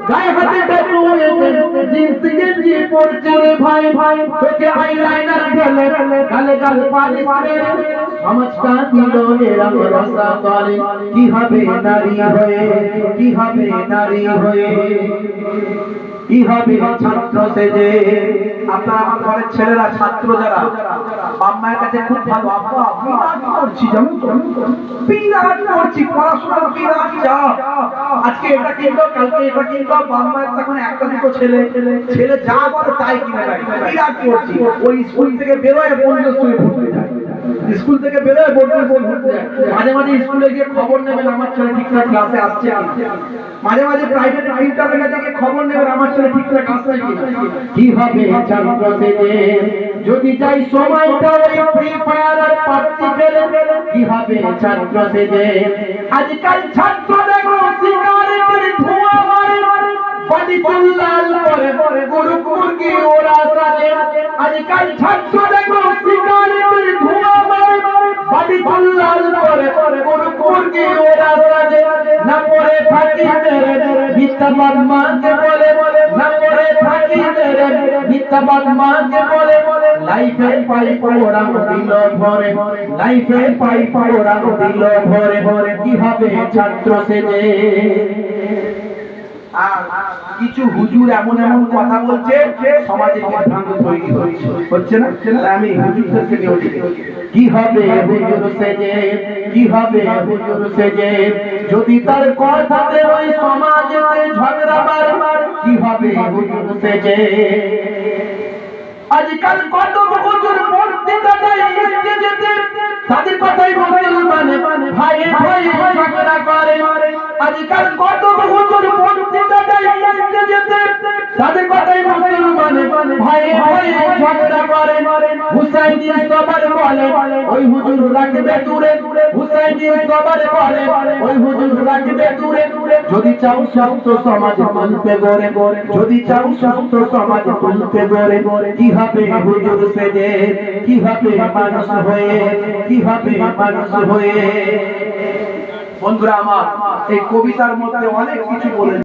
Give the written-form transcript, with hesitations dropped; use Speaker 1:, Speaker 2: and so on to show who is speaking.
Speaker 1: গায়ে হাতে tattoo jeans গেঞ্জি পরছে রে ভাই ভাই চোখে আইলাইনার ঢেলে গালে গাল পালিশ মেরে সমাজটা দিল এরম রসা তলে কি হবে নারী হয়ে কি হবে নারী হয়ে কি হবে ছাত্র সেজে আপনারা আমার ঘরের ছেলেরা ছাত্র যারা বাপ মায়ের কাছে খুব ভালো আব্বা বিরাট করছি জানো তো বিরাট করছি পড়াশোনার বিরাট চাপ আজকে এটা কিনবো কালকে এটা কিনবো বাপ মায়ের তখন একটা দুটো ছেলে ছেলে যা বলে তাই কিনে দেয় বিরাট করছি ওই স্কুল থেকে বেরোয় বন্ধু শুয়ে পড়তে যায় স্কুল থেকে বেরোয় বন্ধু ঘুরতে যায় মাঝে মাঝে স্কুলে গিয়ে খবর নেবেন আমার ছেলে ঠিকঠাক ক্লাসে আসছে মাঝে মাঝে প্রাইভেট টিউটরের কাছে গিয়ে খবর নেবেন আমার ছেলে ঠিকঠাক আসছে কি হবে ছাত্র সেজে যদি যাই সময়টা ওই ফ্রি ফায়ার আর পাবজি খেলে কি হবে ছাত্র সেজে আজকাল ছাত্র দেখো সিগারেটের ধোঁয়া মারে পানি চুল্লাল করে গরু মুরগি ওরা সাজে আজকাল ছাত্র দেখো সিগারেটের ধোঁয়া মারে পানি চুল্লাল করে গরু মুরগি ওরা সাজে না পড়ে ফাঁকি মেরে মিথ্যাবাদ মাকে বলে না পড়ে ফাঁকি মেরে মিথ্যাবাদ মাকে বলে লাইফে পাই পোড়া দিল ভরে লাইফে পাই পোড়া দিল ভরে ভরে কি হবে ছাত্র সেজে আর কিছু হুজুর এমন এমন কথা বলছে সমাজে বিভ্রান্ত তৈরি হচ্ছে না আমি হুজুরদেরকে নিয়ে বলছি কি হবে হুজুর সেজে কি হবে হুজুর সেজে যদি তার কথাতে ওই সমাজেতে ঝগড়া বারবার কি হবে হুজুর সেজে আজকাল কত হুজুর বক্তৃতা দেয় স্টেজেতে তাদের কথাই মুসলমান ভাই ভাই ঝগড়া করে আজকাল কত হুজুর বক্তৃতা দেয় স্টেজেতে তাদের কথাই মুসলমান ভাই ভাই ঝগড়া করে হুসাইনি সবার বলে ওই হুজুর রাখবে দূরে হুসাইনি সবার বলে ওই হুজুর রাখবে দূরে যদি চাও সুস্থ সমাজ মানতে গড়ে যদি চাও সুস্থ সমাজ মানতে গড়ে কি হবে হুজুর সেজে কি হবে মানুষ হয়ে কি হবে মানুষ হয়ে বন্ধুরা আমার এই কবিতার মধ্যে অনেক কিছু বলে